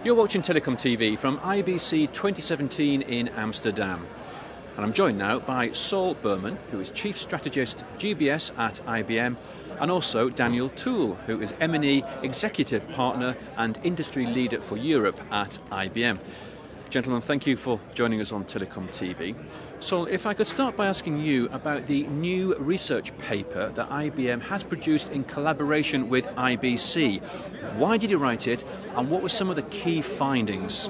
You're watching TelecomTV from IBC 2017 in Amsterdam. And I'm joined now by Saul Berman, who is Chief Strategist GBS at IBM, and also Daniel Toole, who is M&E Executive Partner and Industry Leader for Europe at IBM. Gentlemen, thank you for joining us on TelecomTV. Saul, if I could start by asking you about the new research paper that IBM has produced in collaboration with IBC. Why did you write it, and what were some of the key findings?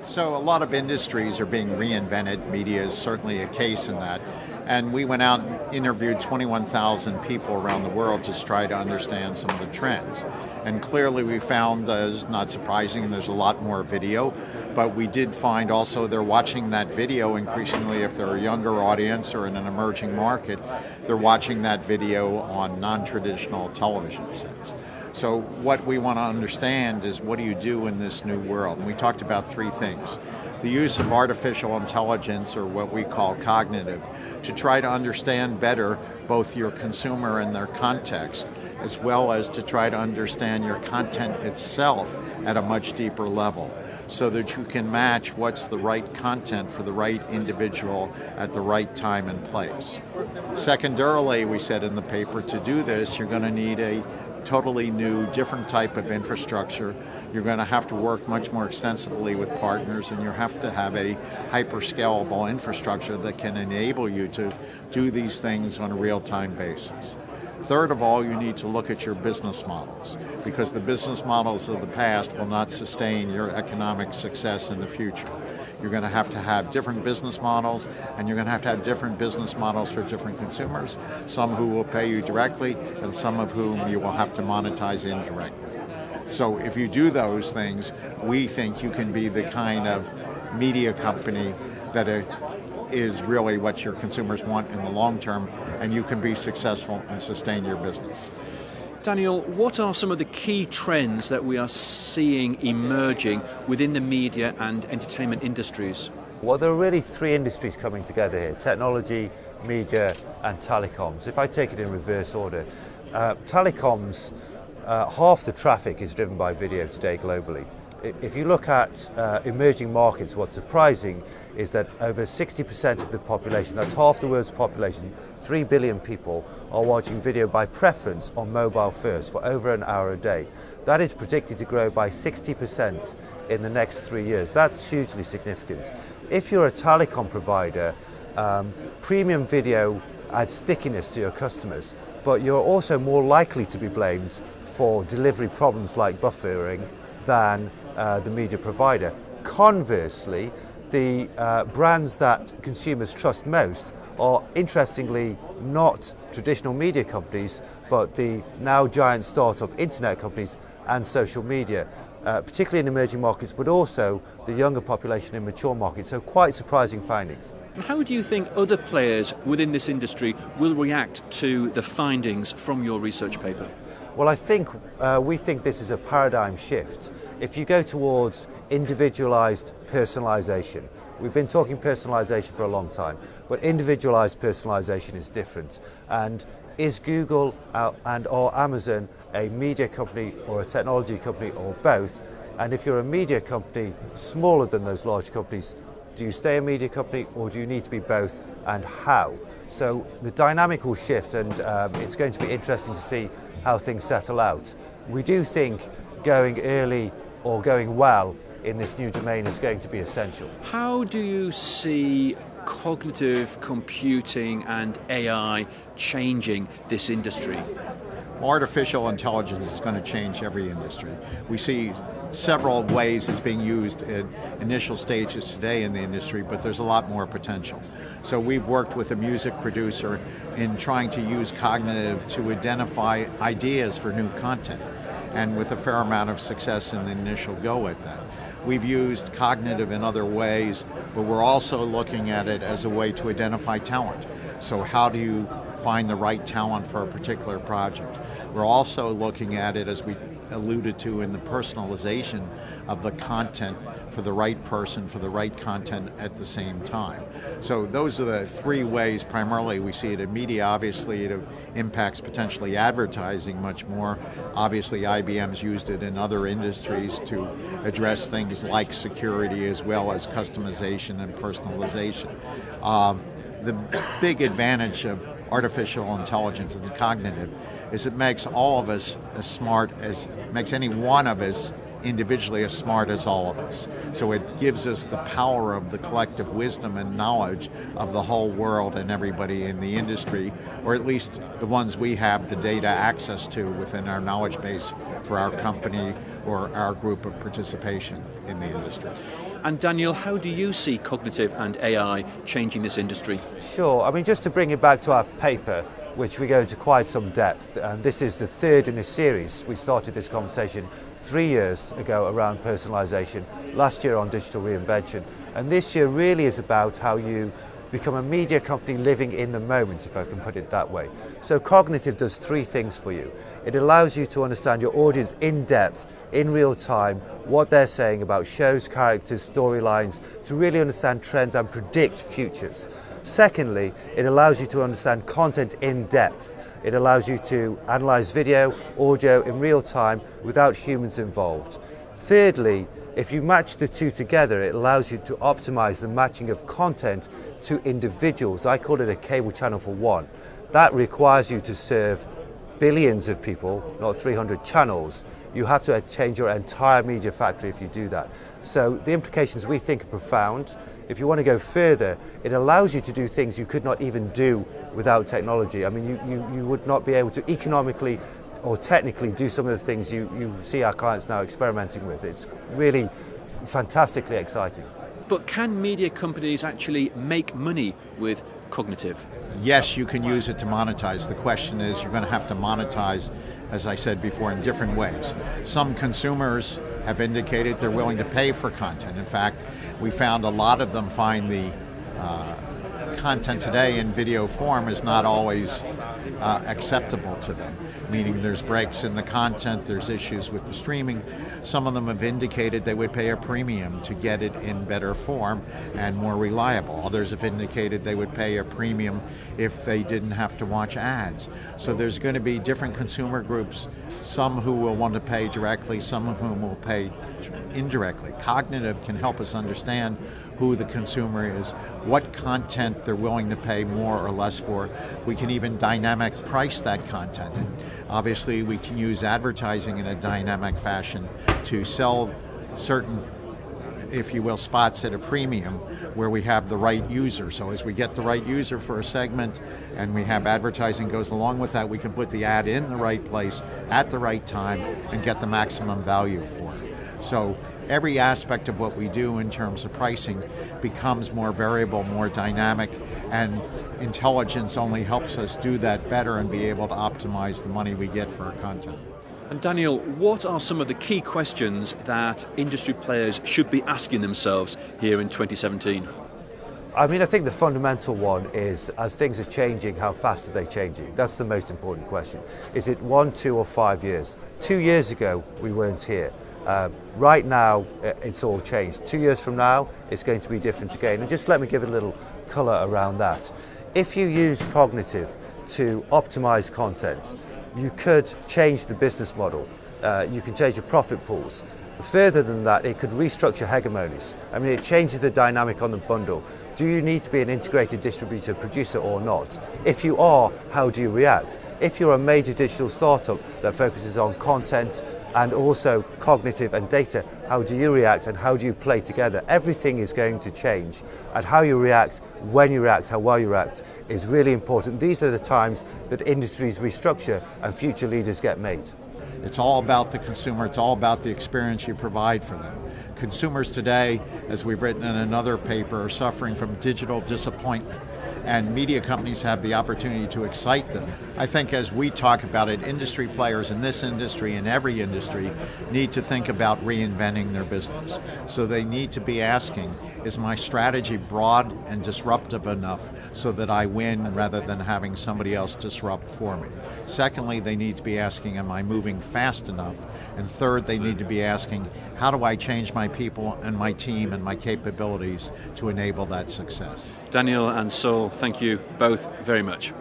So a lot of industries are being reinvented. Media is certainly a case in that. And we went out and interviewed 21,000 people around the world to try to understand some of the trends. And clearly we found, not surprising, there's a lot more video, but we did find also they're watching that video increasingly if they're a younger audience or in an emerging market, they're watching that video on non-traditional television sets. So what we want to understand is, what do you do in this new world? And we talked about three things. The use of artificial intelligence, or what we call cognitive, to try to understand better both your consumer and their context, as well as to try to understand your content itself at a much deeper level, so that you can match what's the right content for the right individual at the right time and place. Secondarily, we said in the paper, to do this, you're going to need a totally new, different type of infrastructure. You're going to have to work much more extensively with partners, and you have to have a hyper-scalable infrastructure that can enable you to do these things on a real-time basis. Third of all, you need to look at your business models, because the business models of the past will not sustain your economic success in the future. You're going to have different business models, and you're going to have different business models for different consumers, some who will pay you directly and some of whom you will have to monetize indirectly. So if you do those things, we think you can be the kind of media company that is really what your consumers want in the long term, and you can be successful and sustain your business. Daniel, what are some of the key trends that we are seeing emerging within the media and entertainment industries? Well, there are really three industries coming together here: technology, media and telecoms. If I take it in reverse order, telecoms, half the traffic is driven by video today globally. If you look at emerging markets, what's surprising is that over 60% of the population, that's half the world's population, 3 billion people, are watching video by preference on mobile first for over an hour a day. That is predicted to grow by 60% in the next 3 years. That's hugely significant. If you're a telecom provider, premium video adds stickiness to your customers, but you're also more likely to be blamed for delivery problems like buffering than the media provider. Conversely, the brands that consumers trust most are, interestingly, not traditional media companies, but the now giant startup internet companies and social media, particularly in emerging markets, but also the younger population in mature markets. So quite surprising findings. And how do you think other players within this industry will react to the findings from your research paper? Well, I think we think this is a paradigm shift. If you go towards individualized personalization, we've been talking personalization for a long time, but individualized personalization is different. And is Google or Amazon a media company or a technology company or both? And if you're a media company smaller than those large companies, do you stay a media company or do you need to be both, and how? So the dynamic will shift, and it's going to be interesting to see how things settle out. We do think going early or going well in this new domain is going to be essential. How do you see cognitive computing and AI changing this industry? Artificial intelligence is going to change every industry. We see several ways it's being used at initial stages today in the industry, but there's a lot more potential. So we've worked with a music producer in trying to use cognitive to identify ideas for new content, and with a fair amount of success in the initial go at that. We've used cognitive in other ways, but we're also looking at it as a way to identify talent. So how do you find the right talent for a particular project? We're also looking at it, as we alluded to in the personalization of the content for the right person, for the right content at the same time. So those are the three ways primarily we see it in media. Obviously it impacts potentially advertising much more. Obviously IBM's used it in other industries to address things like security as well as customization and personalization. The big advantage of artificial intelligence and cognitive is it makes all of us as smart as, makes any one of us individually as smart as all of us. So it gives us the power of the collective wisdom and knowledge of the whole world and everybody in the industry, or at least the ones we have the data access to within our knowledge base for our company or our group of participation in the industry. And Daniel, how do you see cognitive and AI changing this industry? Sure, I mean, just to bring it back to our paper, which we go into quite some depth, and this is the third in a series. We started this conversation 3 years ago around personalization, last year on digital reinvention, and this year really is about how you become a media company living in the moment, if I can put it that way. So cognitive does three things for you. It allows you to understand your audience in depth, in real time, what they're saying about shows, characters, storylines, to really understand trends and predict futures. Secondly, it allows you to understand content in depth. It allows you to analyze video, audio in real time without humans involved. Thirdly, if you match the two together, it allows you to optimize the matching of content to individuals. I call it a cable channel for one. That requires you to serve billions of people, not 300 channels. You have to change your entire media factory if you do that. So the implications we think are profound. If you want to go further, it allows you to do things you could not even do without technology. I mean, you would not be able to economically or technically do some of the things you see our clients now experimenting with. It's really fantastically exciting. But can media companies actually make money with cognitive? Yes, you can use it to monetize. The question is, you're going to have to monetize, as I said before, in different ways. Some consumers have indicated they're willing to pay for content. In fact, we found a lot of them find the content today in video form is not always acceptable to them, meaning there's breaks in the content, there's issues with the streaming. Some of them have indicated they would pay a premium to get it in better form and more reliable. Others have indicated they would pay a premium if they didn't have to watch ads. So there's going to be different consumer groups, some who will want to pay directly, some of whom will pay indirectly. Cognitive can help us understand who the consumer is, what content they're willing to pay more or less for. We can even dynamic price that content. And obviously we can use advertising in a dynamic fashion to sell certain, if you will, spots at a premium where we have the right user. So as we get the right user for a segment and we have advertising goes along with that, we can put the ad in the right place at the right time and get the maximum value for it. So every aspect of what we do in terms of pricing becomes more variable, more dynamic, and intelligence only helps us do that better and be able to optimize the money we get for our content. And Daniel, what are some of the key questions that industry players should be asking themselves here in 2017? I mean, I think the fundamental one is, as things are changing, how fast are they changing? That's the most important question. Is it 1, 2 or 5 years? 2 years ago, we weren't here. Right now, it's all changed. 2 years from now, it's going to be different again. And just let me give it a little colour around that. If you use cognitive to optimize content, you could change the business model. You can change your profit pools. Further than that, it could restructure hegemonies. I mean, it changes the dynamic on the bundle. Do you need to be an integrated distributor producer or not? If you are, how do you react? If you're a major digital startup that focuses on content and also cognitive and data, how do you react and how do you play together? Everything is going to change, and how you react, when you react, how well you react is really important. These are the times that industries restructure and future leaders get made. It's all about the consumer, it's all about the experience you provide for them. Consumers today, as we've written in another paper, are suffering from digital disappointment, and media companies have the opportunity to excite them. I think as we talk about it, industry players in this industry and every industry need to think about reinventing their business. So they need to be asking, is my strategy broad and disruptive enough so that I win rather than having somebody else disrupt for me? Secondly, they need to be asking, am I moving fast enough? And third, they need to be asking, how do I change my people and my team and my capabilities to enable that success? Daniel and Saul, thank you both very much.